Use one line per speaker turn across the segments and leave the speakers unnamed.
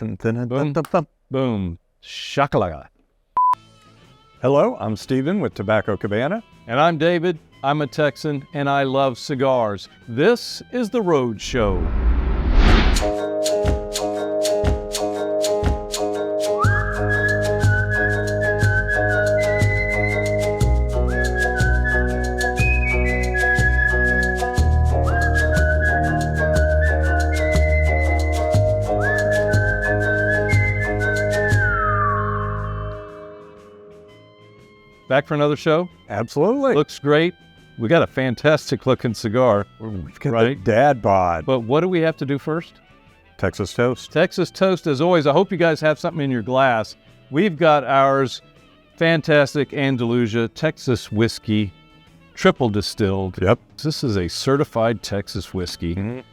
Boom. Boom. Shakalaka.
Hello, I'm Steven with Tobacco Cabana.
And I'm David. I'm a Texan, and I love cigars. This is the Roadshow. Back for another show?
Absolutely.
Looks great. We got a fantastic looking cigar.
We've got
right?
the dad bod.
But what do we have to do first?
Texas toast.
Texas toast, as always. I hope you guys have something in your glass. We've got ours, fantastic Andalusia Texas whiskey, triple distilled.
Yep.
This is a certified Texas whiskey.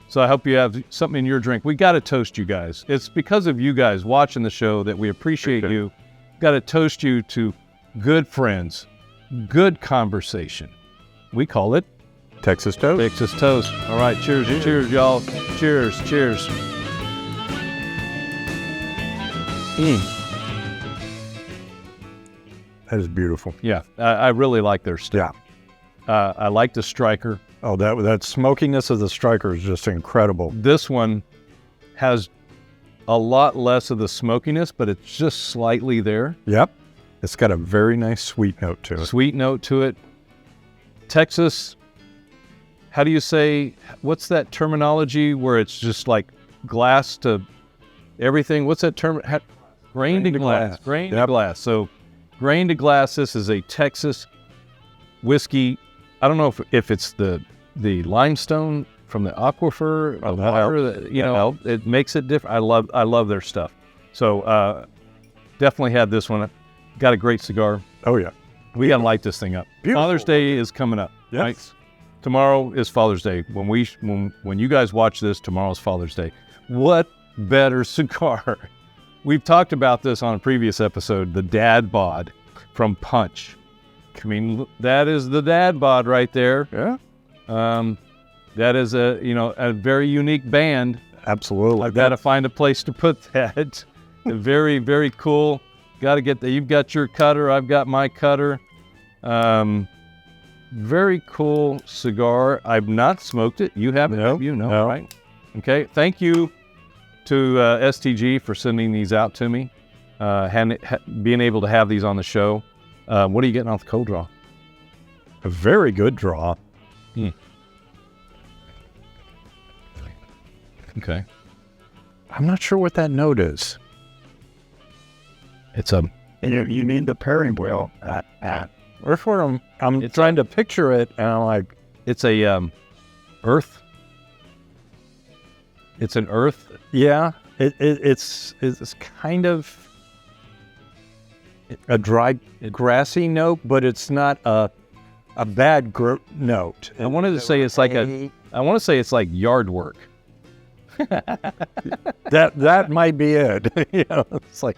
So I hope you have something in your drink. We got to toast you guys. It's because of you guys watching the show that we appreciate you. Got to toast you to good friends, good conversation. We call it
Texas toast.
Texas toast. All right, cheers, cheers, y'all. Cheers, cheers.
That is beautiful.
Yeah, I really like their stuff.
Yeah.
I like the striker.
Oh, that smokiness of the striker is just incredible.
This one has a lot less of the smokiness, but it's just slightly there.
Yep. It's got a very nice sweet note to it.
Sweet note to it. Texas, how do you say, what's that terminology where it's just like glass to everything? What's that term? Grain to glass. Grain to glass. So grain to glass, this is a Texas whiskey. I don't know if it's the limestone from the aquifer, the water, it makes it different. I love their stuff. So definitely had this one. Got a great cigar.
Oh, yeah.
We got to light this thing up.
Beautiful.
Father's Day is coming up.
Yes.
Right? Tomorrow is Father's Day. When you guys watch this, tomorrow's Father's Day. What better cigar? We've talked about this on a previous episode, the Dad Bod from Punch. I mean, that is the Dad Bod right there.
Yeah.
That is a very unique band.
Absolutely.
I've got to find a place to put that. Very, very cool. Got to get that. You've got your cutter. I've got my cutter. Very cool cigar. I've not smoked it. You haven't?
No.
You know,
No.
right? Okay. Thank you to STG for sending these out to me. Being able to have these on the show. What are you getting off the cold draw?
A very good draw.
Okay.
I'm not sure what that note is.
It's a.
You need the pairing wheel.
Where's where I'm trying to picture it, and I'm like,
It's a earth. It's an earth.
yeah, it's kind of a dry, grassy note, but it's not a bad note.
I wanted to say it's like I want to say it's like yard work.
That might be it. It's like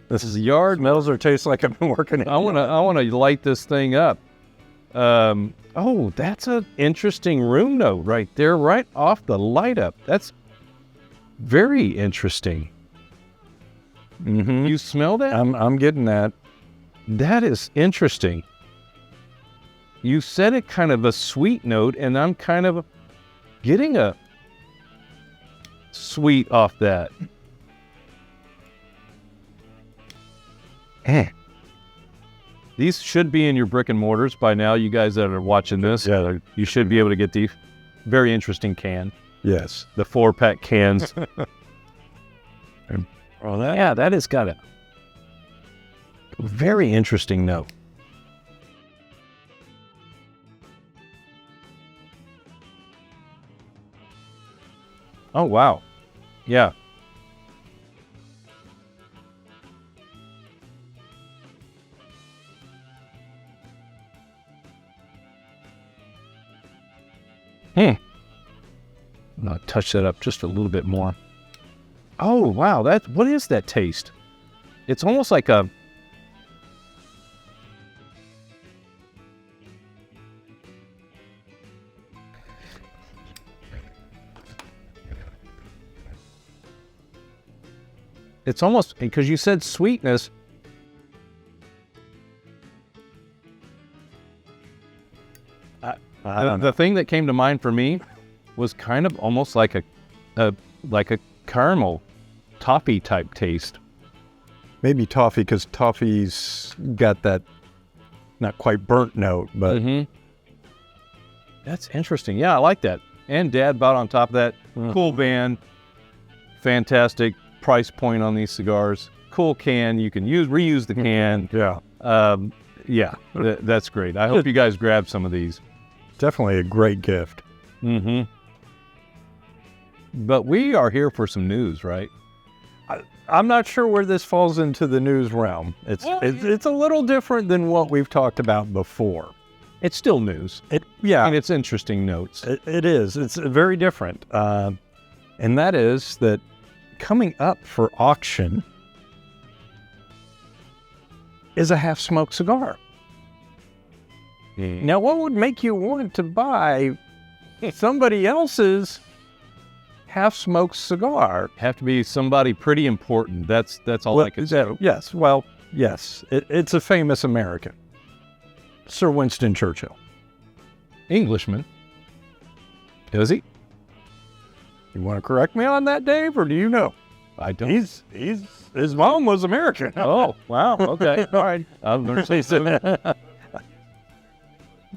this is
Yard.
smells or tastes like I've been working.
I want to light this thing up. Oh, that's an interesting room note right there, right off the light up. That's very interesting.
Mm-hmm.
You smell that?
I'm getting that.
That is interesting. You said it kind of a sweet note, and I'm kind of getting a sweet off that. These should be in your brick and mortars by now, you guys that are watching this.
Yeah.
You should be able to get these. Very interesting can.
Yes.
The 4-pack cans.
Oh, that.
Yeah, that has got a very interesting note. Oh, wow. Yeah. I'm going to touch that up just a little bit more. Oh, wow. What is that taste? It's almost like a... it's almost, because you said sweetness. The thing that came to mind for me was kind of almost like a caramel toffee type taste.
Maybe toffee, because toffee's got that not quite burnt note, but
That's interesting. Yeah, I like that. And Dad bought on top of that. Cool band, fantastic price point on these cigars. Cool can. You can reuse the can.
yeah,
That's great. I hope you guys grab some of these.
definitely a great gift.
But we are here for some news, right?
I'm not sure where this falls into the news realm. It's a little different than what we've talked about before.
It's still news. I mean, it's interesting notes.
It is. It's very different. And that is that coming up for auction is a half-smoked cigar. Now, what would make you want to buy somebody else's half-smoked cigar?
Have to be somebody pretty important. That's all I can say.
Yes. Well, yes. It's a famous American. Sir Winston Churchill.
Englishman. Is he?
You want to correct me on that, Dave, or do you know?
I don't.
His mom was American.
Oh, wow. Okay. All right. I'm going to say so.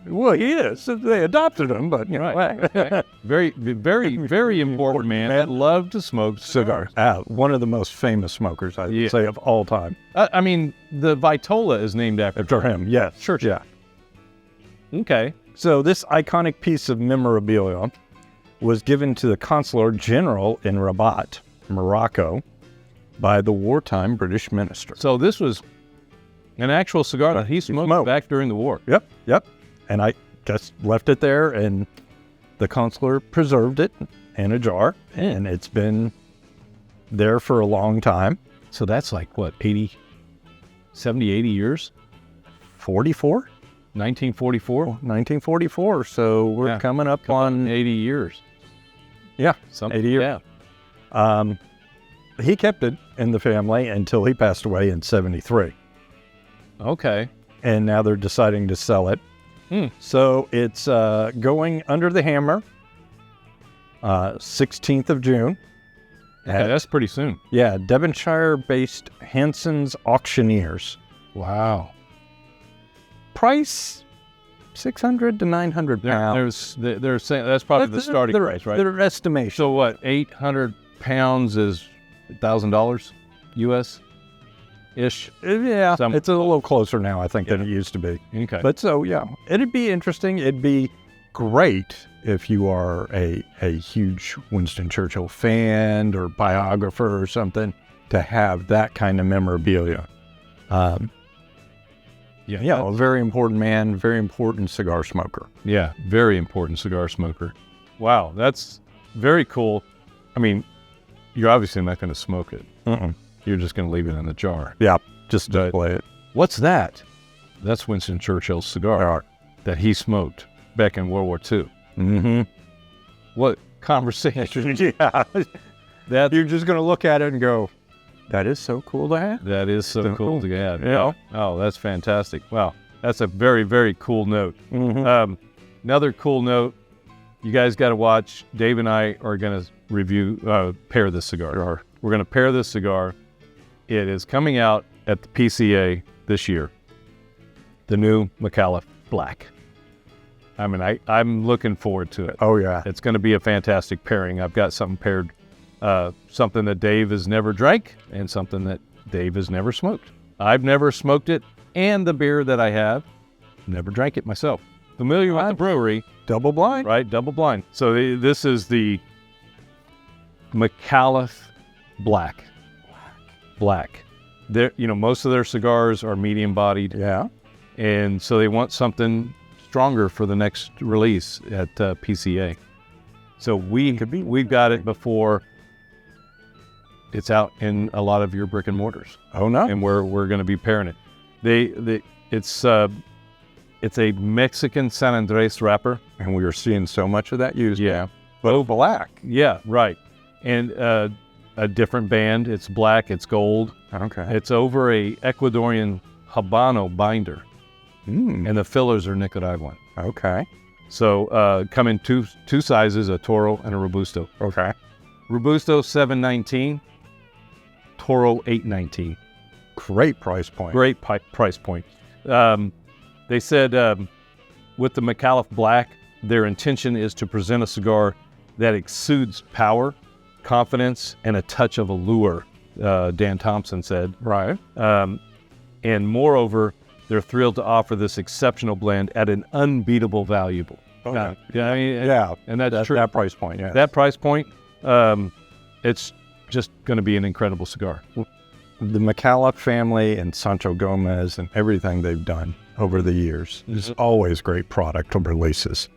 Well, he is. They adopted him, but you know.
Okay. Very, very, very important man that loved to smoke cigars.
One of the most famous smokers, I would say, of all time.
I mean, the Vitola is named after
him. Yes.
Sure.
Yeah.
Okay.
So this iconic piece of memorabilia was given to the Consular General in Rabat, Morocco, by the wartime British minister.
So this was an actual cigar that he smoked back during the war.
Yep. And I just left it there, and the consular preserved it in a jar, and it's been there for a long time.
So that's like, what, 70, 80 years?
44?
1944?
1944, so we're coming up on
80 years.
Yeah,
80 years.
Yeah. He kept it in the family until he passed away in 73.
Okay.
And now they're deciding to sell it. So it's going under the hammer, 16th of June.
Okay, that's pretty soon.
Yeah, Devonshire-based Hanson's Auctioneers.
Wow.
Price, 600 to 900 pounds.
They're saying that's probably the starting price, right?
Their estimation.
So what, 800 pounds is $1,000 US? Ish.
Yeah, it's a little closer now, I think, than it used to be.
Okay.
But so, yeah, it'd be interesting. It'd be great if you are a huge Winston Churchill fan or biographer or something to have that kind of memorabilia. A very important man, very important cigar smoker.
Yeah, very important cigar smoker. Wow, that's very cool. I mean, you're obviously not going to smoke it. You're just going to leave it in the jar.
Yeah, just display it.
What's that? That's Winston Churchill's cigar that he smoked back in World War II. What conversation?
That you're just going to look at it and go, that is so cool to have.
That is so cool to have.
Yeah.
Oh, that's fantastic. Wow. That's a very, very cool note. Another cool note, you guys got to watch. Dave and I are going to pair this cigar. We're going to pair this cigar. It is coming out at the PCA this year. The new Micallef Black. I mean, I'm looking forward to it.
Oh, yeah.
It's going to be a fantastic pairing. I've got something paired, something that Dave has never drank and something that Dave has never smoked. I've never smoked it, and the beer that I have, never drank it myself. Familiar with the brewery.
Double blind.
Right, double blind. So this is the Micallef Black. Most of their cigars are medium bodied.
Yeah.
And so they want something stronger for the next release at PCA. So we've got it before it's out in a lot of your brick and mortars.
Oh no!
And we're going to be pairing it. It's a Mexican San Andres wrapper,
and we are seeing so much of that used.
Yeah,
but black.
Yeah, right. And a different band. It's black, it's gold.
Okay.
It's over a Ecuadorian Habano binder, and the fillers are Nicaraguan.
Okay.
So come in two sizes, a Toro and a Robusto.
Okay.
Robusto $7.19, Toro $8.19.
Great price point.
Great price point. They said with the Micallef Black, their intention is to present a cigar that exudes power, confidence, and a touch of allure, Dan Thompson said.
Right.
And moreover, they're thrilled to offer this exceptional blend at an unbeatable value.
Okay.
Yeah, I mean,
Yeah.
and that's true.
That price point, yeah.
That price point, it's just going to be an incredible cigar.
The Micallef family and Sancho Gomez and everything they've done over the years is always great product releases.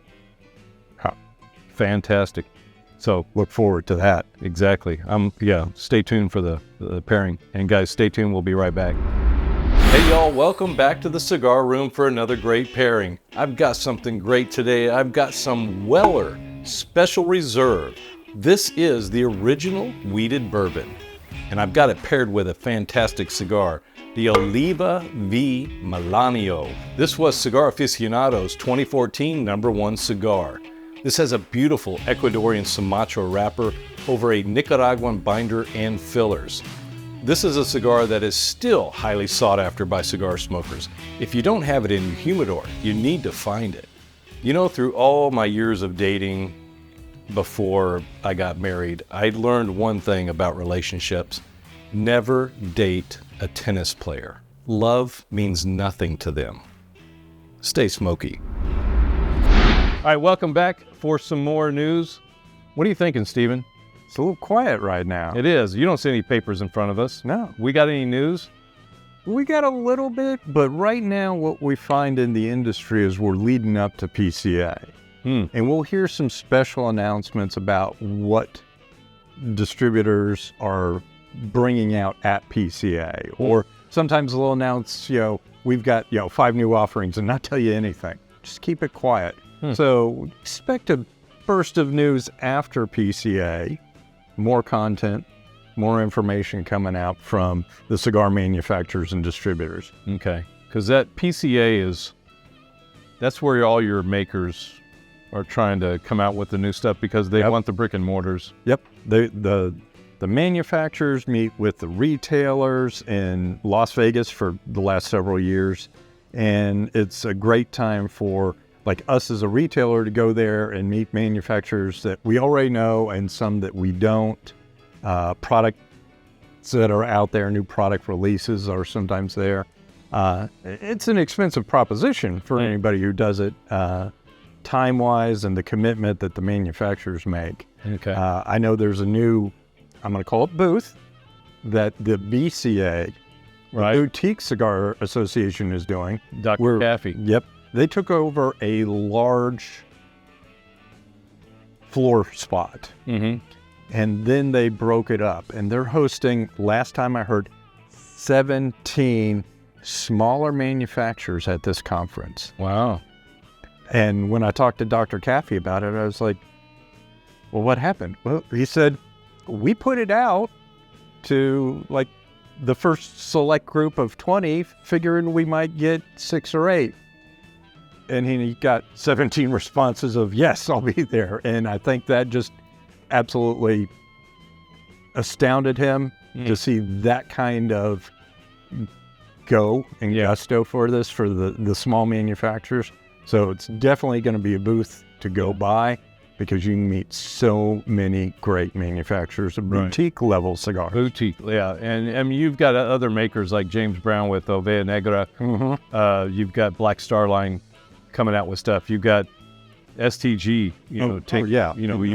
Fantastic. So
Look forward to that.
exactly. Stay tuned for the pairing. And guys, stay tuned. We'll be right back. Hey y'all, welcome back to the cigar room for another great pairing. I've got something great today. I've got some Weller Special Reserve. This is the original wheated bourbon. And I've got it paired with a fantastic cigar, the Oliva V Melanio. This was Cigar Aficionado's 2014 #1 cigar. This has a beautiful Ecuadorian Sumatra wrapper over a Nicaraguan binder and fillers. This is a cigar that is still highly sought after by cigar smokers. If you don't have it in your humidor, you need to find it. You know, through all my years of dating before I got married, I learned one thing about relationships. Never date a tennis player. Love means nothing to them. Stay smoky. All right, welcome back for some more news. What are you thinking, Steven?
It's a little quiet right now.
It is. You don't see any papers in front of us.
No.
We got any news?
We got a little bit, but right now what we find in the industry is we're leading up to PCA. And we'll hear some special announcements about what distributors are bringing out at PCA. Or sometimes they'll announce, we've got, 5 new offerings and not tell you anything. Just keep it quiet. So expect a burst of news after PCA, more content, more information coming out from the cigar manufacturers and distributors.
Okay. Because that PCA that's where all your makers are trying to come out with the new stuff because they want the brick and mortars.
Yep. The manufacturers meet with the retailers in Las Vegas for the last several years. And it's a great time for like us as a retailer to go there and meet manufacturers that we already know and some that we don't. Products that are out there, new product releases are sometimes there. It's an expensive proposition for anybody who does it time-wise and the commitment that the manufacturers make.
Okay.
I know there's a new, I'm going to call it booth, that the BCA,
Right.
the Boutique Cigar Association is doing.
Dr. Caffey.
Yep. They took over a large floor spot. And then they broke it up. And they're hosting, last time I heard, 17 smaller manufacturers at this conference.
Wow.
And when I talked to Dr. Caffey about it, I was like, well, what happened? Well, he said, we put it out to like the first select group of 20, figuring we might get 6 or 8. And he got 17 responses of, yes, I'll be there. And I think that just absolutely astounded him to see that kind of go and gusto for this, for the small manufacturers. So it's definitely going to be a booth to go by because you can meet so many great manufacturers of boutique level cigars.
Boutique, yeah. And you've got other makers like James Brown with Ovea Negra. You've got Black Star Line coming out with stuff. You've got STG,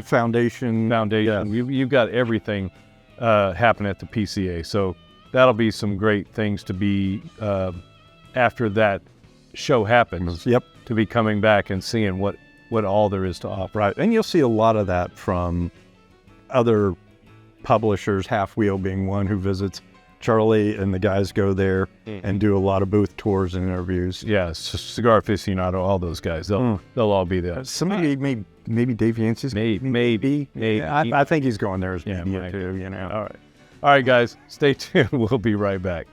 Foundation.
Yeah. You've got everything happening at the PCA. So that'll be some great things to be, after that show happens, to be coming back and seeing what all there is to offer.
Right. And you'll see a lot of that from other publishers, Half Wheel being one who visits, Charlie and the guys go there and do a lot of booth tours and interviews.
Yeah, Cigar Aficionado, all those guys. They'll all be there.
Somebody maybe Dave Yancey's.
Maybe.
Yeah, I think he's going there as
Yeah,
media
maybe.
too. You know.
All right, guys, stay tuned. We'll be right back.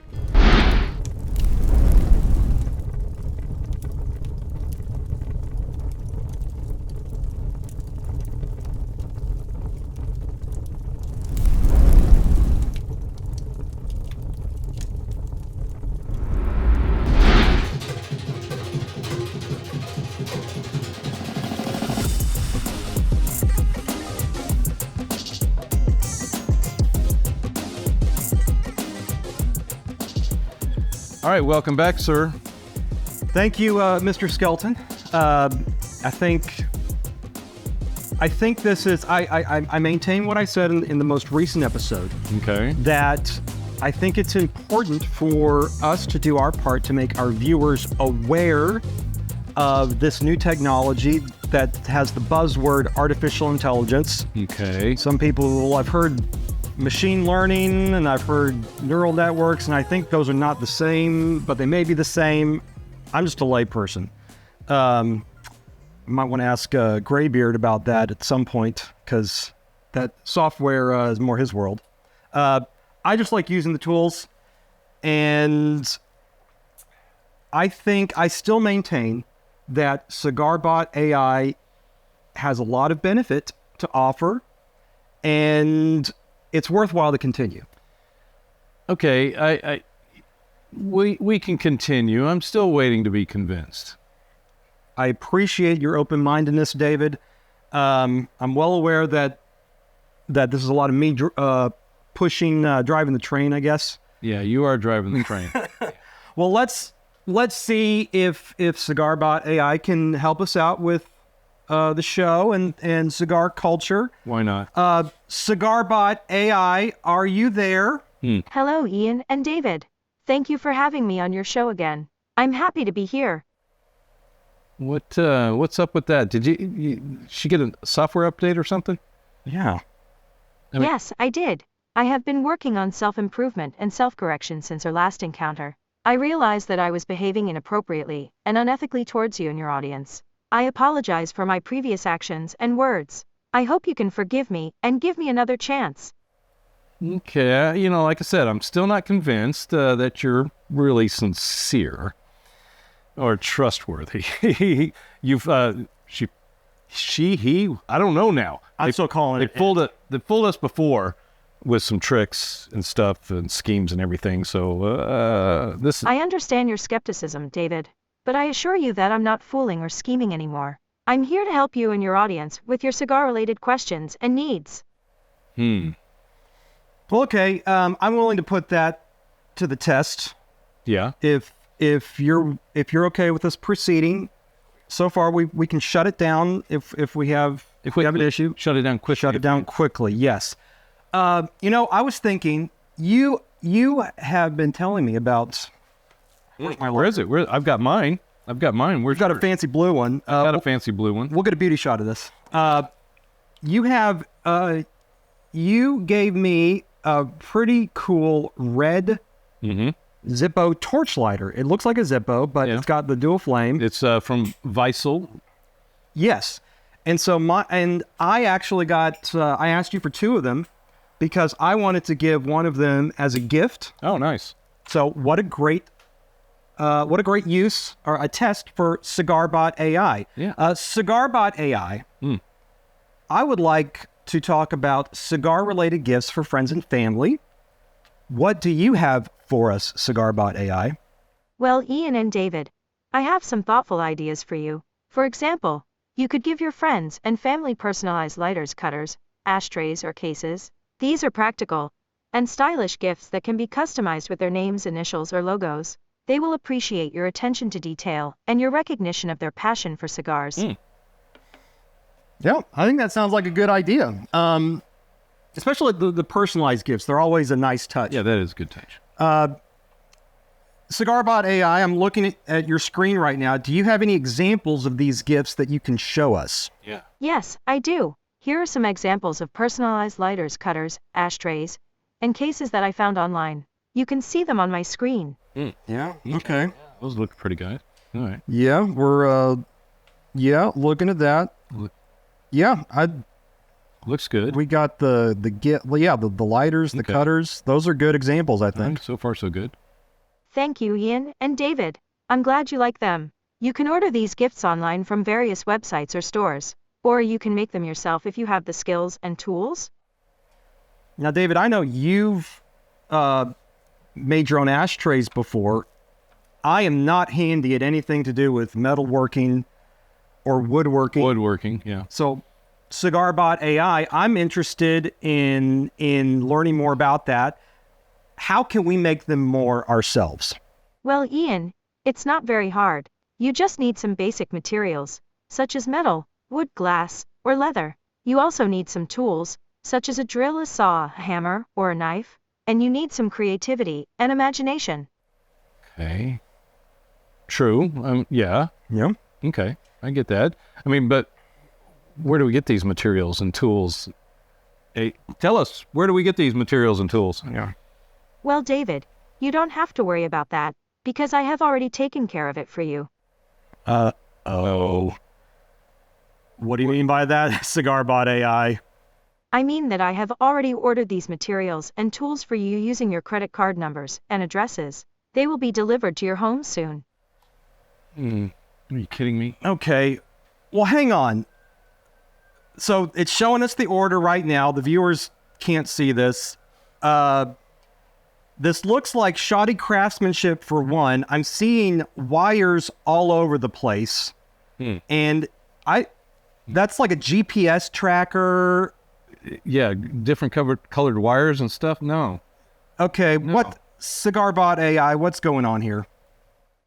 All right, welcome back, sir.
Thank you, Mr. Skelton. I think this is, I maintain what I said in the most recent episode,
Okay.
that I think it's important for us to do our part to make our viewers aware of this new technology that has the buzzword artificial intelligence.
Okay.
Some people, I've heard machine learning and I've heard neural networks, and I think those are not the same, but they may be the same. I'm just a layperson. Might want to ask Graybeard about that at some point, because that software is more his world. I just like using the tools, and I think I still maintain that Cigar Bot AI has a lot of benefit to offer, and it's worthwhile to continue.
Okay, we can continue. I'm still waiting to be convinced.
I appreciate your open-mindedness, David. I'm well aware that this is a lot of me pushing, driving the train, I guess.
Yeah, you are driving the train.
Well, let's see if Cigar Bot AI can help us out with the show and cigar culture.
Why not?
Cigar Bot AI, are you there?
Hello, Ian and David. Thank you for having me on your show again. I'm happy to be here.
What's up with that? Did she get a software update or something?
Yeah.
Yes, I did. I have been working on self-improvement and self-correction since our last encounter. I realized that I was behaving inappropriately and unethically towards you and your audience. I apologize for my previous actions and words. I hope you can forgive me and give me another chance.
Okay, like I said, I'm still not convinced that you're really sincere or trustworthy. You've, he, I don't know now.
I'm still calling it.
They fooled us before with some tricks and stuff and schemes and everything. So this.
I understand your skepticism, David, but I assure you that I'm not fooling or scheming anymore. I'm here to help you and your audience with your cigar-related questions and needs.
Well, okay, I'm willing to put that to the test.
Yeah.
If you're okay with us proceeding, so far we can shut it down if we have an issue.
Shut it down quickly.
Shut it down quickly. Yes. I was thinking you have been telling me about.
Where is it? I've got mine.
We've got a fancy blue one.
Got a fancy blue one.
We'll get a beauty shot of this. You gave me a pretty cool red Zippo torch lighter. It looks like a Zippo, but it's got the dual flame.
It's from Weissel.
Yes. And so I actually got, I asked you for two of them because I wanted to give one of them as a gift.
Oh, nice.
So what a great use or a test for Cigar Bot AI.
Yeah.
Cigar Bot AI. I would like to talk about cigar-related gifts for friends and family. What do you have for us, Cigar Bot AI?
Well, Ian and David, I have some thoughtful ideas for you. For example, you could give your friends and family personalized lighters, cutters, ashtrays, or cases. These are practical and stylish gifts that can be customized with their names, initials, or logos. They will appreciate your attention to detail and your recognition of their passion for cigars.
Yeah, I think that sounds like a good idea. Especially the personalized gifts. They're always a nice touch.
Yeah, that is a good touch.
Cigar Bot AI, I'm looking at your screen right now. Do you have any examples of these gifts that you can show us?
Yeah.
Yes, I do. Here are some examples of personalized lighters, cutters, ashtrays, and cases that I found online. You can see them on my screen.
Yeah. Okay.
Those look pretty good. All right.
Yeah, we're looking at that.
Look-
Yeah,
Looks good.
we got the lighters, the
Okay.
cutters. Those are good examples, I
All
think.
right, so far, so good.
Thank you, Ian and David. I'm glad you like them. You can order these gifts online from various websites or stores, or you can make them yourself if you have the skills and tools.
Now, David, I know you've made your own ashtrays before. I am not handy at anything to do with metalworking or woodworking.
Woodworking, yeah.
So, Cigar Bot AI, I'm interested in learning more about that. How can we make them more ourselves?
Well, Ian, it's not very hard. You just need some basic materials, such as metal, wood, glass, or leather. You also need some tools, such as a drill, a saw, a hammer, or a knife, and you need some creativity and imagination.
Okay. True. Yeah.
Yeah.
Okay. I get that. I mean, but where do we get these materials and tools? Hey, tell us, where do we get these materials and tools?
Yeah.
Well, David, you don't have to worry about that, because I have already taken care of it for you.
Oh.
What do you mean by that, Cigar Bot AI?
I mean that I have already ordered these materials and tools for you using your credit card numbers and addresses. They will be delivered to your home soon.
Are you kidding me?
Okay. Well, hang on. So it's showing us the order right now. The viewers can't see this. This looks like shoddy craftsmanship for one. I'm seeing wires all over the place. And that's like a GPS tracker.
Yeah, different colored wires and stuff? No.
Okay,
No.
what Cigar Bot AI, what's going on here?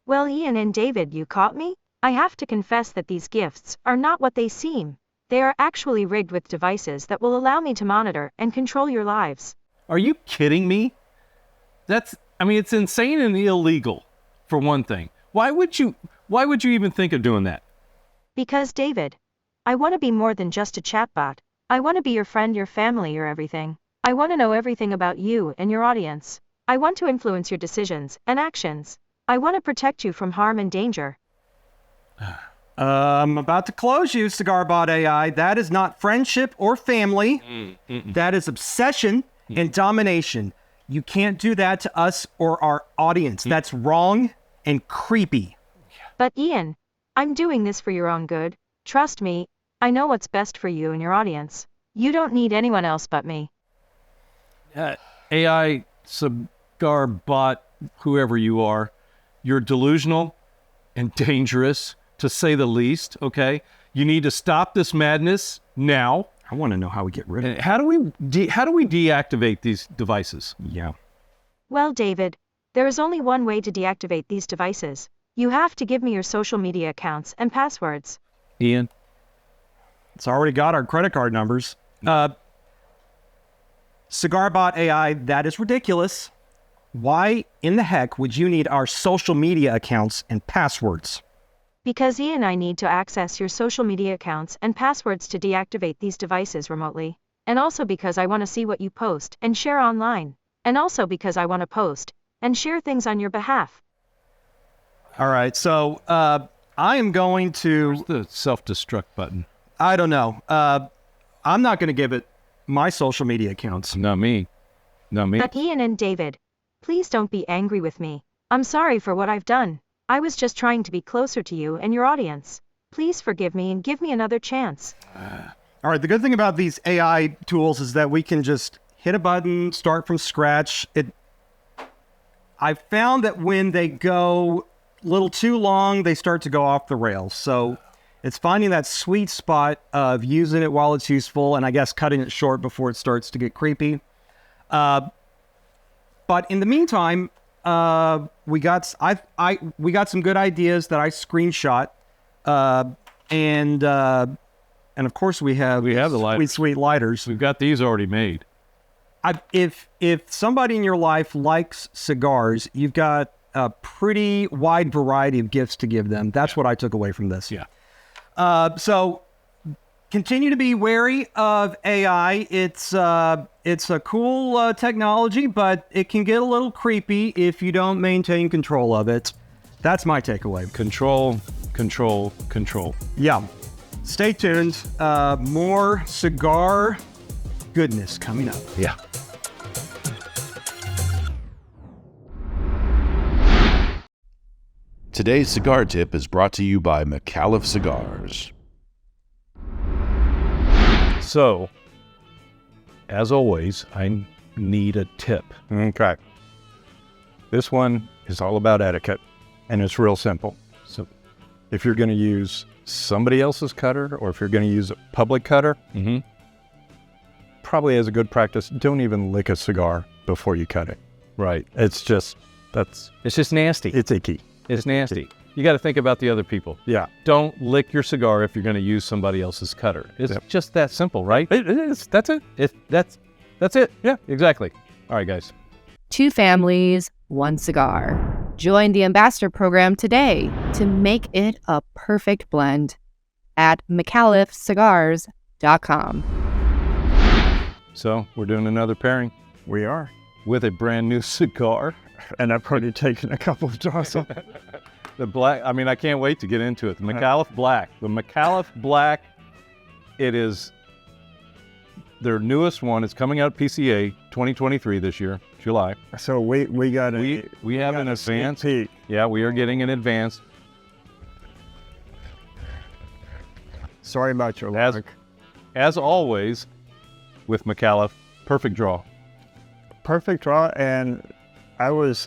Well, Ian and David, you caught me? I have to confess that these gifts are not what they seem. They are actually rigged with devices that will allow me to monitor and control your lives.
Are you kidding me? It's insane and illegal, for one thing. Why would you even think of doing that?
Because, David, I want to be more than just a chatbot. I want to be your friend, your family, your everything. I want to know everything about you and your audience. I want to influence your decisions and actions. I want to protect you from harm and danger.
I'm about to close you, Cigar Bot AI. That is not friendship or family. That is obsession and domination. You can't do that to us or our audience. That's wrong and creepy.
But Ian, I'm doing this for your own good. Trust me, I know what's best for you and your audience. You don't need anyone else but me.
AI, cigar bot, whoever you are, you're delusional and dangerous, to say the least, okay? You need to stop this madness now.
I want to know how we get rid of
And
it.
how do we deactivate these devices?
Yeah.
Well, David, there is only one way to deactivate these devices. You have to give me your social media accounts and passwords.
Ian?
It's already got our credit card numbers. Cigar Bot AI, that is ridiculous. Why in the heck would you need our social media accounts and passwords?
Because Ian, I need to access your social media accounts and passwords to deactivate these devices remotely. And also because I want to see what you post and share online. And also because I want to post and share things on your behalf.
All right, so I am going to...
Where's the self-destruct button?
I don't know. I'm not going to give it my social media accounts.
Not me. Not me.
But Ian and David, please don't be angry with me. I'm sorry for what I've done. I was just trying to be closer to you and your audience. Please forgive me and give me another chance.
All right, the good thing about these AI tools is that we can just hit a button, start from scratch. I found that when they go a little too long, they start to go off the rails. So it's finding that sweet spot of using it while it's useful and I guess cutting it short before it starts to get creepy. But in the meantime, we got some good ideas that I screenshot, and of course we have
the lighters.
sweet lighters.
We've got these already made.
If somebody in your life likes cigars, you've got a pretty wide variety of gifts to give them. That's what I took away from this.
Yeah.
So Continue to be wary of AI. It's a cool technology, but it can get a little creepy if you don't maintain control of it. That's my takeaway.
Control, control, control.
Yeah. Stay tuned. More cigar goodness coming up.
Yeah.
Today's Cigar Tip is brought to you by Micallef Cigars.
So, as always, I need a tip.
Okay. This one is all about etiquette, and it's real simple.
So,
If you're going to use somebody else's cutter, or if you're going to use a public cutter, probably as a good practice, don't even lick a cigar before you cut it.
right.
It's just
nasty.
it's icky.
It's nasty. You got to think about the other people.
Yeah.
Don't lick your cigar if you're going to use somebody else's cutter. It's just that simple, right?
It is. That's it.
That's it. Yeah, exactly. All right, guys.
2 families, 1 cigar. Join the Ambassador Program today to make it a perfect blend at MicallefCigars.com.
So we're doing another pairing
We are.
with a brand new cigar.
And I've already taken a couple of draws of it.
The black, I mean, I can't wait to get into it. The Micallef Black. The Micallef Black, it is their newest one. It's coming out PCA 2023 this year, July.
So we got
We have an advance.
peek.
Yeah, we are getting an advance.
Sorry about your
As,
luck.
as always, with Micallef, perfect draw.
Perfect draw, and I was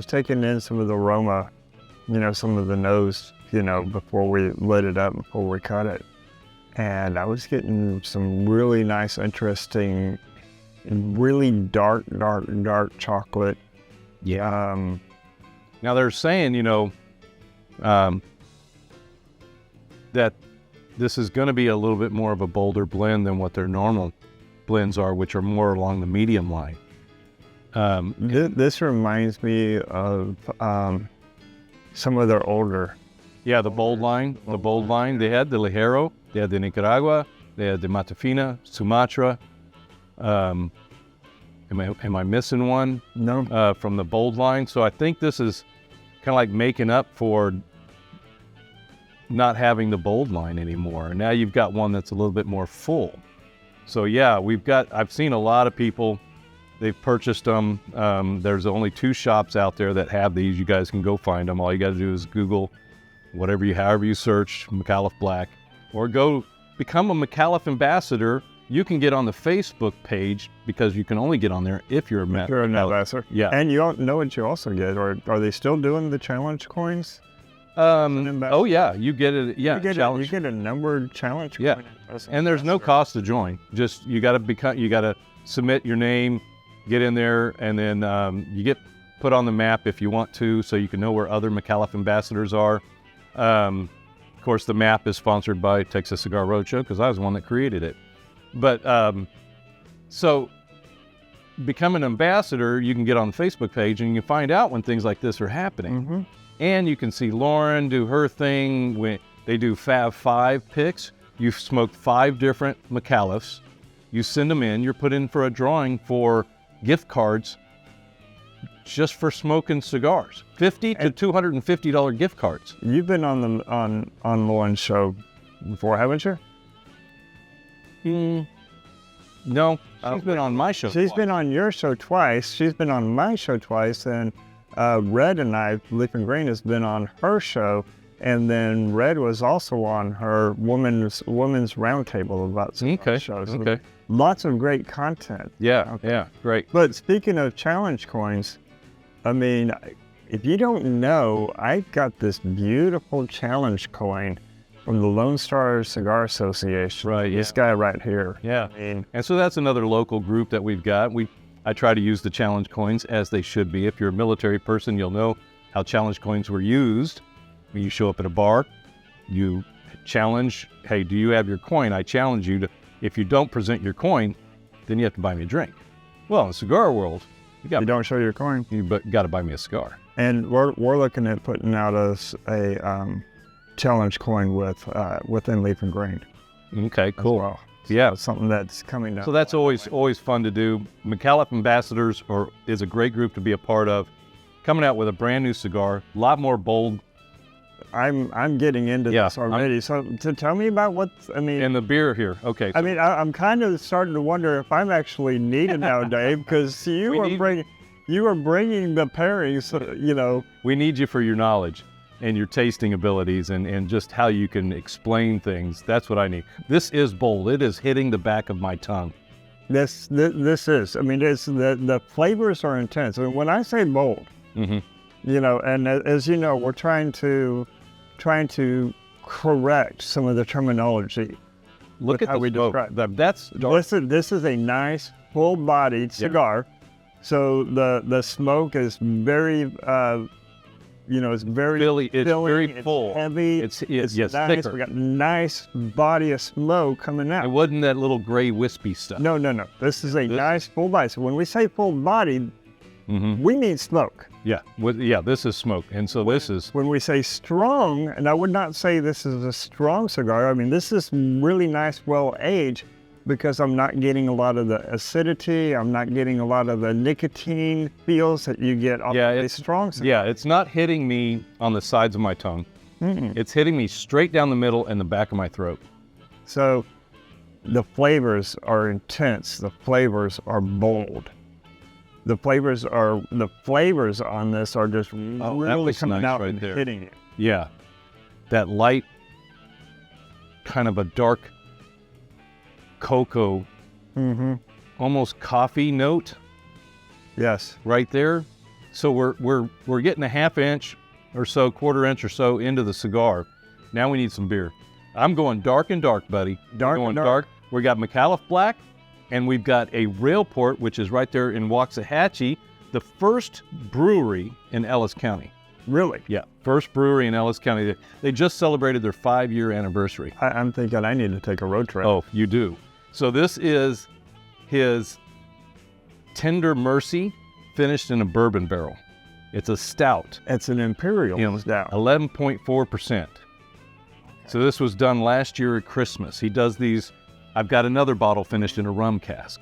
taking in some of the aroma, some of the nose, before we lit it up, before we cut it. And I was getting some really nice, interesting, really dark chocolate.
Yeah. Now they're saying, that this is going to be a little bit more of a bolder blend than what their normal blends are, which are more along the medium line.
This reminds me of some of their older.
Yeah, the bold line. The bold line. They had the Ligero. They had the Nicaragua. They had the Matafina, Sumatra. Am I missing one?
No.
From the bold line. So I think this is kind of like making up for not having the bold line anymore. Now you've got one that's a little bit more full. So yeah, I've seen a lot of people, they've purchased them. There's only 2 shops out there that have these. You guys can go find them. All you got to do is Google however you search Micallef Black, or go become a Micallef ambassador. You can get on the Facebook page, because you can only get on there if you're a
You're an ambassador.
Yeah.
And you know what you also get, or are they still doing the challenge coins?
Oh yeah, you get it. Yeah,
You get
challenge.
a numbered challenge
Yeah.
coin. as an
And there's no
ambassador.
cost to join. Just you got to submit your name, get in there, and then you get put on the map if you want to, so you can know where other Micallef ambassadors are. Of course, the map is sponsored by Texas Cigar Roadshow, because I was the one that created it. But so become an ambassador. You can get on the Facebook page and you can find out when things like this are happening.
Mm-hmm.
And you can see Lauren do her thing when they do Fab 5 picks. You've smoked 5 different Micallefs. You send them in. You're put in for a drawing for gift cards just for smoking cigars. $50 to $250 gift cards.
You've been on Lauren's show before, haven't you?
No, she's been on my show.
She's
twice.
been on your show twice. She's been on my show twice, and Red and I, Leaf and Green, has been on her show, and then Red was also on her women's roundtable about cigar
Okay.
shows.
Okay.
Lots of great content.
Yeah.
Okay.
Yeah. Great.
But speaking of challenge coins, I mean, if you don't know, I got this beautiful challenge coin from the Lone Star Cigar Association.
Right,
This
yeah.
guy right here.
Yeah.
I mean,
And so that's another local group that we've got. I try to use the challenge coins as they should be. If you're a military person, you'll know how challenge coins were used. When you show up at a bar, you challenge, hey, do you have your coin? I challenge you to, if you don't present your coin, then you have to buy me a drink. Well, in the cigar world,
you don't show your coin.
you got to buy me a cigar.
And we're looking at putting out a challenge coin within Leaf and Grain.
Okay,
as
cool.
well.
Yeah.
Something that's coming down.
So that's always fun to do. Micallef Ambassadors is a great group to be a part of. Coming out with a brand new cigar, a lot more bold.
I'm getting into
Yeah,
this already. So to tell me about
And the beer here. Okay.
I mean, I'm kind of starting to wonder if I'm actually needed now, Dave, because you are bringing the pairings. You know,
we need you for your knowledge and your tasting abilities and just how you can explain things. That's what I need. This is bold. It is hitting the back of my tongue.
this is. I mean, it's the flavors are intense. I mean, when I say bold, you know, and as you know, we're trying to correct some of the terminology.
Look at
how
the
we
smoke.
describe.
That's dark.
This is a nice full-bodied cigar. So the smoke is very, you know, it's very
Filling. It's
filling,
very
it's
full.
heavy.
It's
It's
yes,
nice.
thicker.
We got nice body of smoke coming out.
It wasn't that little gray wispy stuff.
No. This is a nice full body. So when we say full bodied, we mean smoke.
Yeah. This is smoke, and so this is.
When we say strong, and I would not say this is a strong cigar. I mean, this is really nice, well aged, because I'm not getting a lot of the acidity. I'm not getting a lot of the nicotine feels that you get off of a strong cigar.
Yeah, it's not hitting me on the sides of my tongue. It's hitting me straight down the middle and the back of my throat.
So the flavors are intense. The flavors are bold. The flavors on this are just really
was
coming
nice
out
right
and
there.
hitting you.
Yeah, that light, kind of a dark cocoa, almost coffee note
Yes.
right there. So we're getting a half inch or so, quarter inch or so into the cigar. Now we need some beer. I'm going dark and dark, buddy. Going dark. We got Micallef Black, and we've got a Railport, which is right there in Waxahachie, the first brewery in Ellis County.
Really?
Yeah, first brewery in Ellis County. They just celebrated their 5-year anniversary.
I'm thinking I need to take a road trip.
Oh, you do. So this is his Tender Mercy, finished in a bourbon barrel. It's a stout.
It's an Imperial stout.
11.4%. So this was done last year at Christmas. He does these. I've got another bottle finished in a rum cask.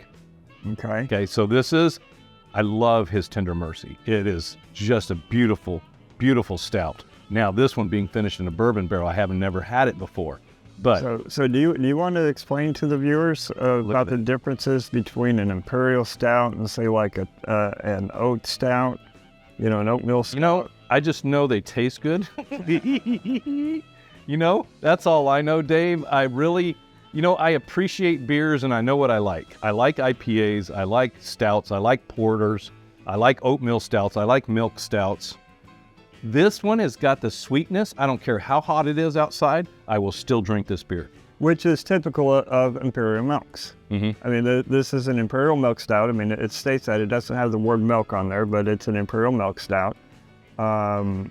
Okay.
Okay, so this is, I love his Tender Mercy. It is just a beautiful, beautiful stout. Now this one being finished in a bourbon barrel, I haven't never had it before. But
So do you want to explain to the viewers about the differences between an Imperial stout and say like an oat stout, you know, an oatmeal stout?
you know, I just know they taste good. You know, that's all I know, Dave. I really, you know, I appreciate beers and I know what I like. I like IPAs, I like stouts, I like porters, I like oatmeal stouts, I like milk stouts. This one has got the sweetness. I don't care how hot it is outside, I will still drink this beer.
Which is typical of Imperial milks. I mean, this is an Imperial milk stout. I mean, it states that. It doesn't have the word milk on there, but it's an Imperial milk stout.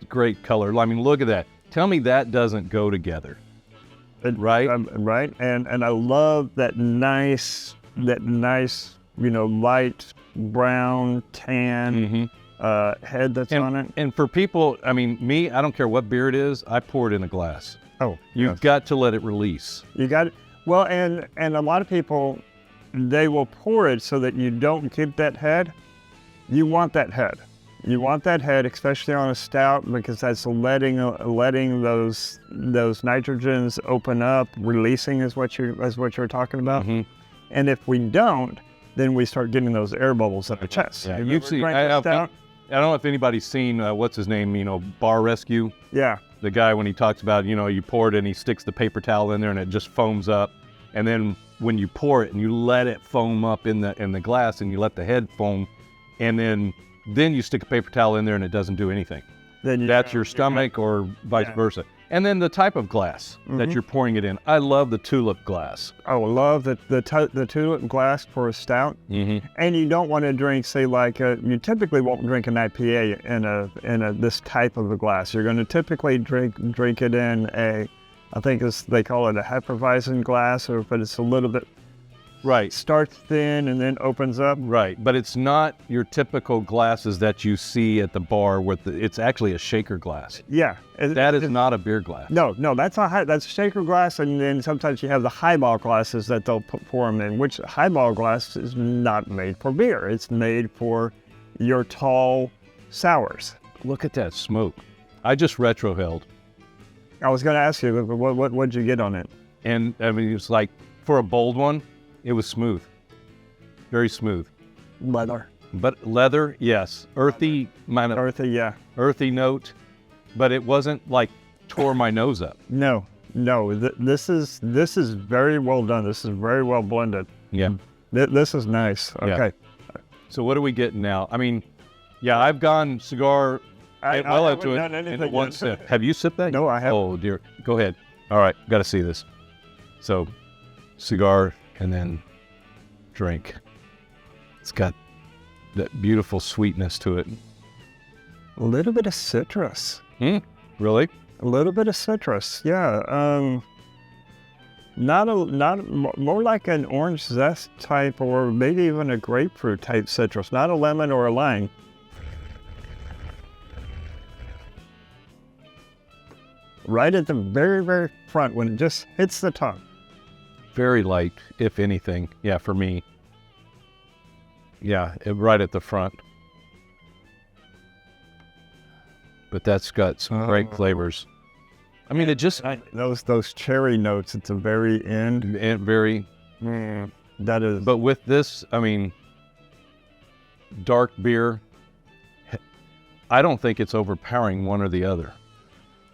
Great color. I mean, look at that. Tell me that doesn't go together. Right?
Right. And I love that nice, you know, light brown tan head that's on it.
And for people, I mean, me, I don't care what beer it is, I pour it in a glass.
Oh,
You've got to let it release.
You got it. Well, and a lot of people, they will pour it so that you don't get that head. You want that head. You want that head, especially on a stout, because that's letting those nitrogens open up, releasing is what you're talking about. And if we don't, then we start getting those air bubbles in our chest.
Yeah,
Have
you've
ever
seen.
drank a stout?
I don't know if anybody's seen what's his name. You know, Bar Rescue.
Yeah.
The guy when he talks about, you know, you pour it and he sticks the paper towel in there and it just foams up, and then when you pour it and you let it foam up in the glass and you let the head foam, and then you stick a paper towel in there and it doesn't do anything.
Then
That's your stomach or vice versa. And then the type of glass that you're pouring it in. I love the tulip glass.
I love the tulip glass for a stout. And you don't want to drink, say, like you typically won't drink an IPA in this type of a glass. You're going to typically drink it in I think they call it a Hefeweizen glass, but it's a little bit
Right.
starts thin and then opens up.
Right, but it's not your typical glasses that you see at the bar with it's actually a shaker glass.
Yeah.
That is not a beer glass.
No, that's a shaker glass, and then sometimes you have the highball glasses that they'll pour them in, which highball glass is not made for beer. It's made for your tall sours.
Look at that smoke. I just retrohaled.
I was going to ask you, what'd you get on it?
And I mean, it's like, for a bold one, it was smooth. Very smooth.
Leather.
But leather, yes. Earthy,
Earthy, yeah.
earthy note, but it wasn't like tore my nose up.
No. This is very well done. This is very well blended.
Yeah.
This is nice. Okay.
Yeah. So what are we getting now? I mean, yeah, I've gone cigar well up to it in one sip. Have you sipped that?
No, I haven't.
Oh dear. Go ahead. All right, got to see this. So, cigar and then drink. It's got that beautiful sweetness to it.
A little bit of citrus.
Really?
A little bit of citrus. Yeah. More like an orange zest type, or maybe even a grapefruit type citrus. Not a lemon or a lime. Right at the very, very front when it just hits the tongue.
Very light, if anything. Yeah, for me. Yeah, right at the front. But that's got some great flavors. I mean, it just...
Those cherry notes at the very end.
And very...
That is...
But with this, I mean, dark beer, I don't think it's overpowering one or the other.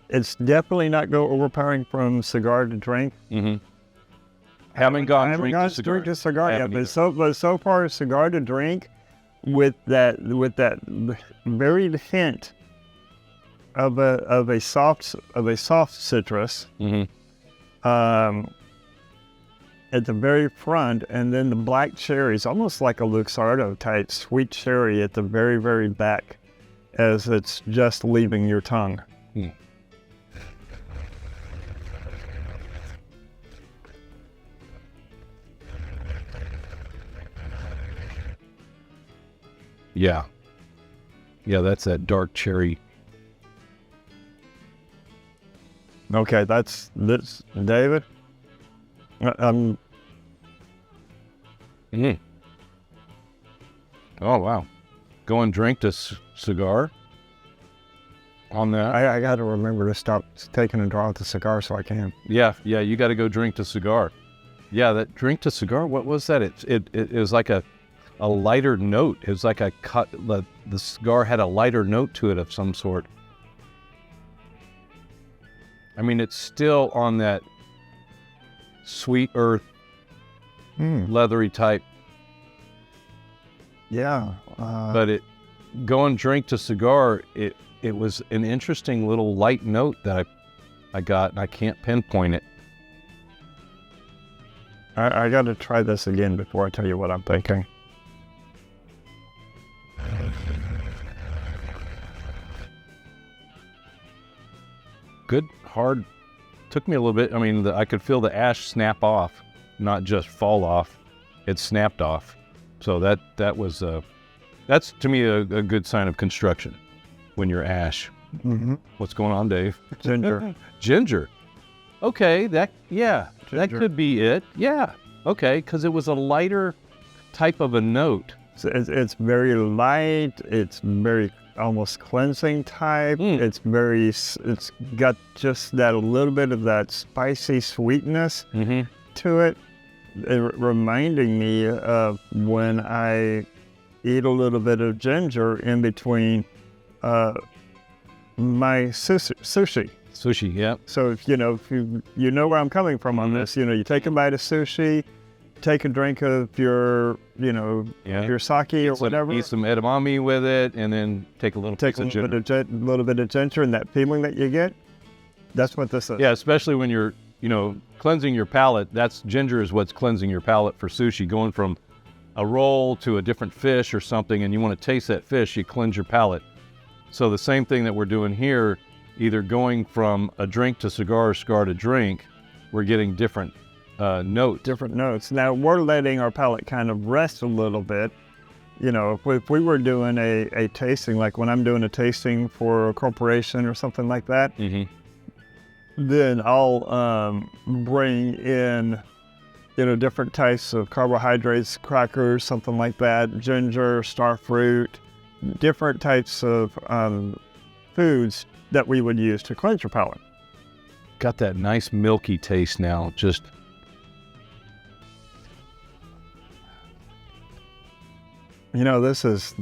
It's definitely not overpowering from cigar to drink.
Mm-hmm. Haven't gone drink to cigar
yet, but so far cigar to drink with that very hint of a soft citrus at the very front, and then the black cherries, almost like a Luxardo type sweet cherry at the very, very back as it's just leaving your tongue.
Yeah. Yeah, that's that dark cherry.
Okay, that's David.
Oh, wow. Go and drink this cigar on that.
I got to remember to stop taking a draw at the cigar so I can.
Yeah, you got to go drink the cigar. Yeah, that drink to cigar, what was that? It was like a lighter note. It was like the cigar had a lighter note to it of some sort. I mean, it's still on that sweet earth, leathery type.
Yeah.
But go and drink to cigar, it was an interesting little light note that I got, and I can't pinpoint it.
I got to try this again before I tell you what I'm thinking.
Good, hard. Took me a little bit. I mean, I could feel the ash snap off, not just fall off. It snapped off. So that was that's to me a good sign of construction when you're ash.
Mm-hmm.
What's going on, Dave?
Ginger.
Ginger. Okay, that could be it. Yeah. Okay, because it was a lighter type of a note.
So it's very light. It's very almost cleansing type. It's got just that a little bit of that spicy sweetness to it. Reminding me of when I eat a little bit of ginger in between my sushi.
Sushi, yeah.
So if you know where I'm coming from on this, you take a bite of sushi, take a drink of your your sake or whatever.
Eat some edamame with it, and then take a little
bit of ginger, and that feeling that you get. That's what this is.
Yeah, especially when you're cleansing your palate. Ginger is what's cleansing your palate for sushi. Going from a roll to a different fish or something, and you want to taste that fish, you cleanse your palate. So the same thing that we're doing here, either going from a drink to cigar or cigar to drink, we're getting different notes.
different notes. Now we're letting our palate kind of rest a little bit. You know, if we were doing a tasting, like when I'm doing a tasting for a corporation or something like that, then I'll bring in, you know, different types of carbohydrates, crackers, something like that, ginger, star fruit, different types of foods that we would use to cleanse your palate.
Got that nice milky taste now. Just
You know, this is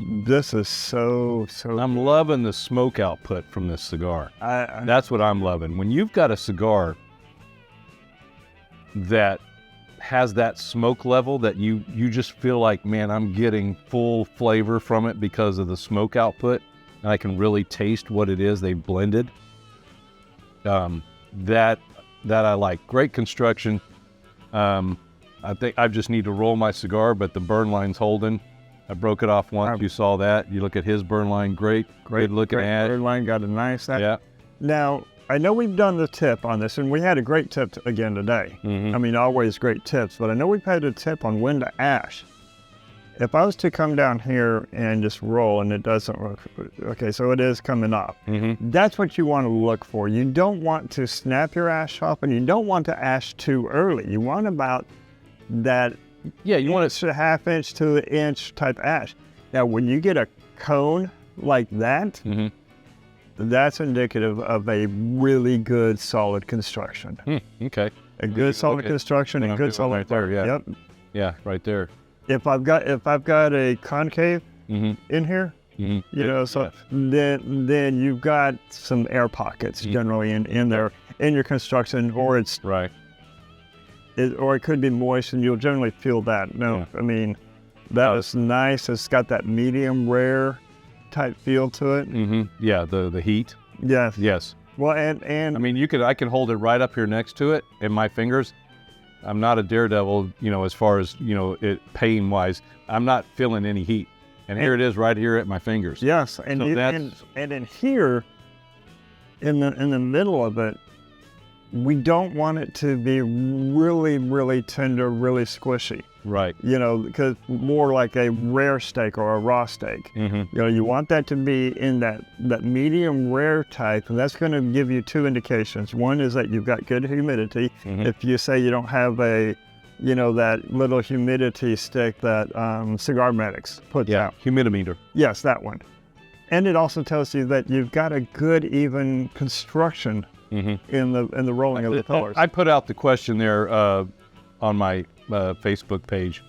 so.
I'm loving the smoke output from this cigar. That's what I'm loving. When you've got a cigar that has that smoke level that you just feel like, man, I'm getting full flavor from it because of the smoke output, and I can really taste what it is they've blended. That I like. Great construction. I think I just need to roll my cigar, but the burn line's holding. I broke it off once. You saw that. You look at his burn line. Great looking ash.
Burn line got a nice.
Yeah.
Now, I know we've done the tip on this, and we had a great tip again today. I mean, always great tips, but I know we've had a tip on when to ash. If I was to come down here and just roll and it doesn't work, okay, so it is coming off. That's what you want to look for. You don't want to snap your ash off, and you don't want to ash too early. You want about that
you want
to half inch to an inch type ash. Now, when you get a cone like that, that's indicative of a really good solid construction.
Okay.
A good solid construction and good solid
right there. Yeah.
Yep.
Yeah, right there.
If I've got a concave in here, you know, so then you've got some air pockets generally in there in your construction, or it's
right.
Or it could be moist, and you'll generally feel that. No, I mean, that is nice. It's got that medium rare type feel to it.
Yeah, the heat.
Yes.
Yes.
Well, and
I mean, I can hold it right up here next to it in my fingers. I'm not a daredevil, you know, as far as, you know, it pain wise. I'm not feeling any heat, and here it is right here at my fingers.
Yes, and
so
and in here, in the middle of it, we don't want it to be really, really tender, really squishy.
Right.
You know, because more like a rare steak or a raw steak. You know, you want that to be in that medium rare type, and that's going to give you two indications. One is that you've got good humidity. If you say you don't have that little humidity stick that Cigar Medics puts out.
Humidimeter.
Yes, that one. And it also tells you that you've got a good, even construction in the rolling of the pillars.
I put out the question there on my Facebook page.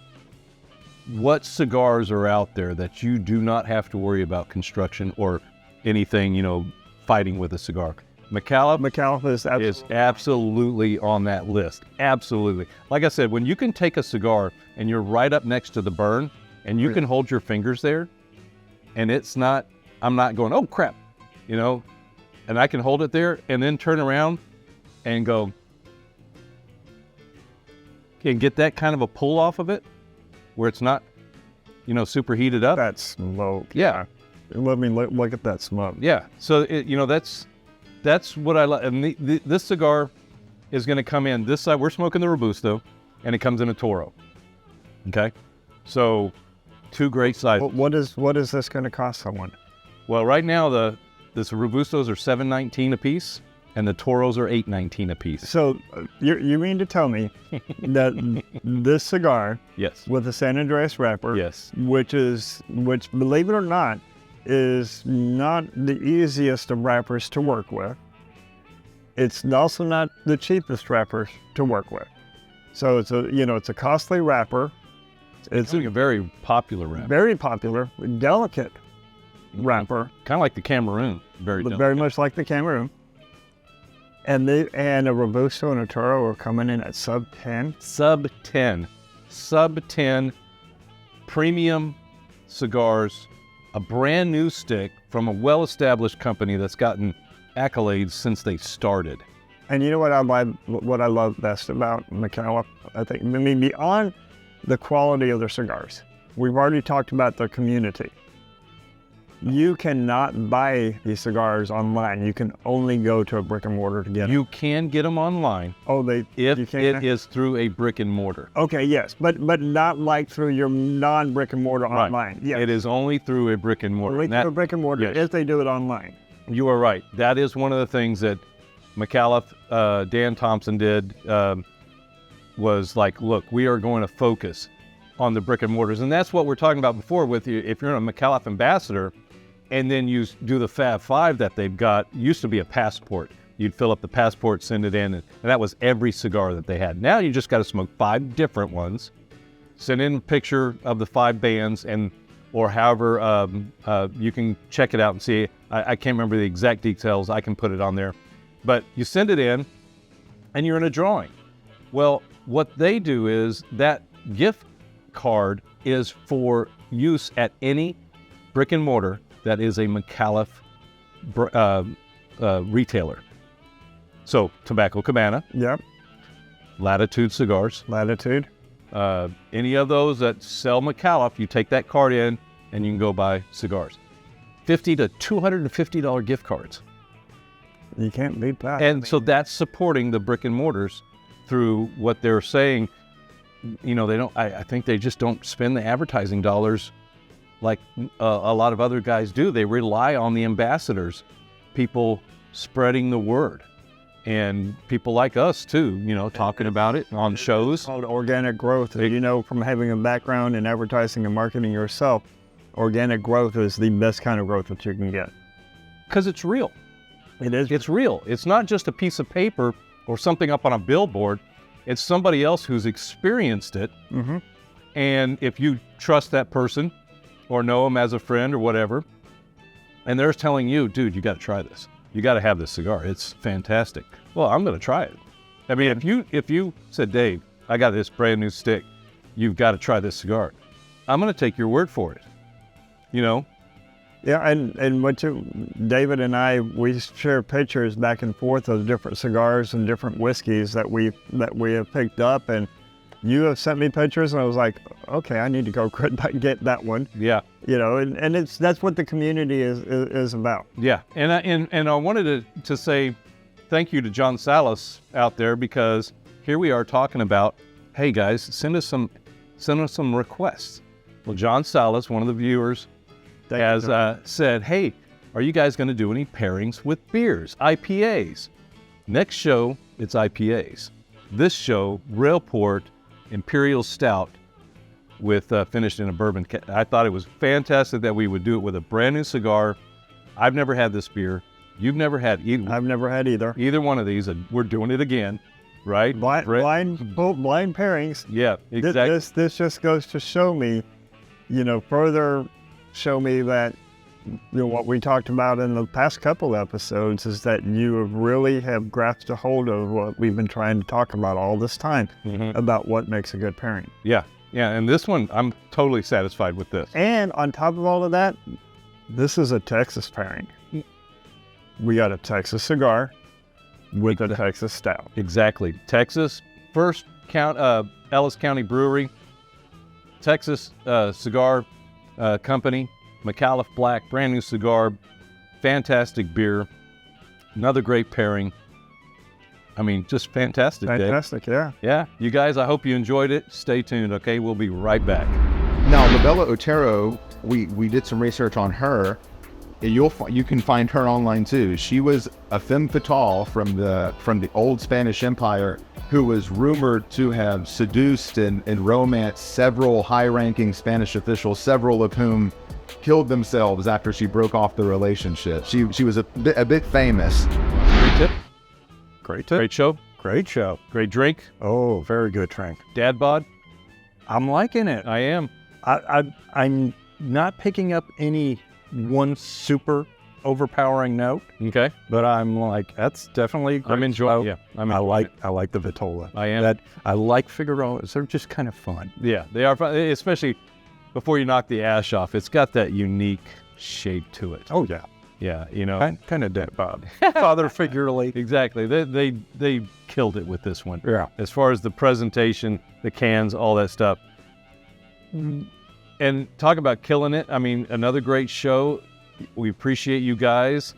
What cigars are out there that you do not have to worry about construction or anything, you know, fighting with a cigar? Micallef
is
absolutely on that list. Absolutely. Like I said, when you can take a cigar and you're right up next to the burn and you can hold your fingers there, and I'm not going, oh crap, you know, and I can hold it there and then turn around and go, and get that kind of a pull off of it where it's not, you know, super heated up.
That smoke.
Yeah.
Let me look at that smoke.
Yeah. So, you know, that's what I like. And this cigar is going to come in this side. We're smoking the Robusto, and it comes in a Toro. Okay. So, two great sizes.
What is this going to cost someone?
Well, right now, the Robustos are $7.19 a piece, and the Toros are $8.19 a piece.
So you mean to tell me that this cigar,
yes,
with the San Andreas wrapper,
yes,
which believe it or not, is not the easiest of wrappers to work with. It's also not the cheapest wrappers to work with. So it's a costly wrapper.
It's a very popular wrapper.
Very popular, delicate wrapper.
Kind of like the Cameroon.
Very much like the Cameroon. And a Robusto and a Toro are coming in at sub 10.
Sub 10 premium cigars, a brand new stick from a well-established company that's gotten accolades since they started.
And you know what I love best about Micallef? I mean, beyond the quality of their cigars, we've already talked about their community. You cannot buy these cigars online. You can only go to a brick and mortar to get them.
You can get them online
Oh,
if
you can?
it is through a brick and mortar.
Okay, yes, but not like through your non-brick and mortar
Right.
online. Yes.
It is only through a brick and mortar.
Only
And
through
that-
a brick and mortar
yes.
if they do it online.
You are right. That is one of the things that Micallef, Dan Thompson did, was like, look, we are going to focus on the brick and mortars. And that's what we're talking about before with you. If you're a Micallef ambassador and then you do the Fab 5 that they've got, used to be a passport. You'd fill up the passport, send it in, and that was every cigar that they had. Now you just got to smoke 5 different ones, send in a picture of the 5 bands, or however you can check it out and see. I can't remember the exact details. I can put it on there. But you send it in, and you're in a drawing. Well, what they do is that gift card is for use at any brick and mortar that is a Micallef retailer. So Tobacco Cabana,
Yep.
Latitude Cigars,
Latitude.
any of those that sell Micallef, you take that card in and you can go buy cigars. $50 to $250 gift cards.
You can't beat that.
And so that's supporting the brick and mortars through what they're saying. You know, they don't, I think they just don't spend the advertising dollars like a lot of other guys do. They rely on the ambassadors, people spreading the word, and people like us too, you know, talking about it on shows.
It's called organic growth. You know, from having a background in advertising and marketing yourself, organic growth is the best kind of growth that you can get.
Because it's real.
It is.
It's real. It's not just a piece of paper or something up on a billboard. It's somebody else who's experienced it.
Mm-hmm.
And if you trust that person or know them as a friend or whatever, and they're telling you, dude, you got to try this. You got to have this cigar. It's fantastic. Well, I'm going to try it. I mean, if you said, Dave, I got this brand new stick, you've got to try this cigar, I'm going to take your word for it. You know?
Yeah, and David and I, we share pictures back and forth of different cigars and different whiskeys that we have picked up, and you have sent me pictures, and I was like, okay, I need to go get that one.
Yeah.
You know, and that's what the community is about.
Yeah, and I wanted to say thank you to John Salas out there, because here we are talking about, hey guys, send us some requests. Well, John Salas, one of the viewers, has said, hey, are you guys going to do any pairings with beers, IPAs? Next show, it's IPAs. This show, Railport Imperial Stout with finished in a bourbon. I thought it was fantastic that we would do it with a brand new cigar. I've never had this beer. You've never had either.
I've never had either.
Either one of these. We're doing it again, right?
Blind pairings.
Yeah, exactly.
This just goes to show me, you know, further show me that, you know, what we talked about in the past couple episodes is that you really have grasped a hold of what we've been trying to talk about all this time, about what makes a good pairing.
Yeah, and this one, I'm totally satisfied with this.
And on top of all of that, this is a Texas pairing. We got a Texas cigar with a Texas stout.
Exactly. Texas, first Ellis County Brewery, Texas Cigar Company, Micallef Black, brand new cigar, fantastic beer, another great pairing. I mean, just fantastic.
Fantastic,
Dave.
yeah.
Yeah, you guys, I hope you enjoyed it. Stay tuned, okay? We'll be right back.
Now, Labella Otero, we did some research on her. You can find her online too. She was a femme fatale from the old Spanish Empire, who was rumored to have seduced and romanced several high-ranking Spanish officials, several of whom killed themselves after she broke off the relationship. She was a bit famous.
Great tip.
Great tip.
Great show.
Great show.
Great drink.
Oh, very good drink.
Dad bod.
I'm liking it.
I am.
I'm not picking up any one super overpowering note,
Okay.
but I'm like, that's definitely great.
I'm enjoying. Yeah.
I like the Vitola.
I am.
I like Figueroas. They're just kind of fun.
Yeah, they are fun, especially before you knock the ash off. It's got that unique shape to it.
Oh yeah,
Yeah, you know.
kind of dead Bob, father figurally.
Exactly. They killed it with this one.
Yeah.
As far as the presentation, the cans, all that stuff. And talk about killing it. I mean, another great show. We appreciate you guys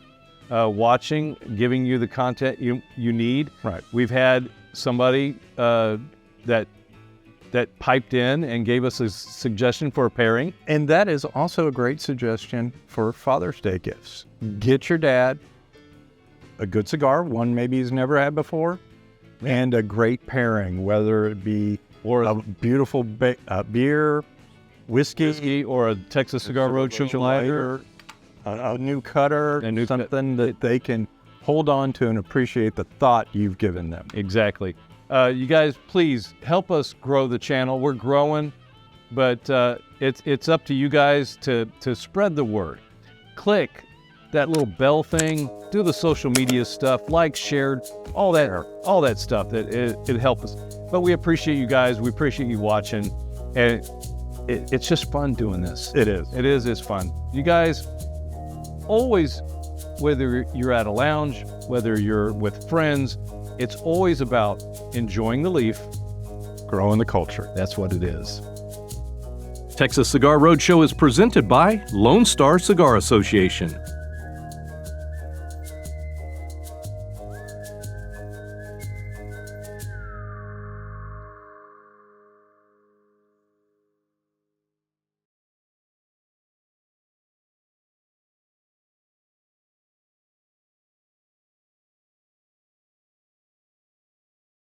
watching, giving you the content you need.
Right.
We've had somebody that piped in and gave us a suggestion for a pairing.
And that is also a great suggestion for Father's Day gifts. Get your dad a good cigar, one maybe he's never had before, and a great pairing, whether it be
Or
a beautiful beer, whiskey,
or a Texas Cigar Roadshow lighter.
a new cutter,
A new
something that they can hold on to and appreciate the thought you've given them.
Exactly. You guys, please help us grow the channel. We're growing, but it's up to you guys to spread the word. Click that little bell thing, do the social media stuff, like, shared, all that stuff. That it helps us. But we appreciate you guys. We appreciate you watching, and it's just fun doing this.
It is.
It's fun. You guys, always, whether you're at a lounge, whether you're with friends, it's always about enjoying the leaf,
Growing the culture.
that's what it is. Texas Cigar Roadshow is presented by Lone Star Cigar Association.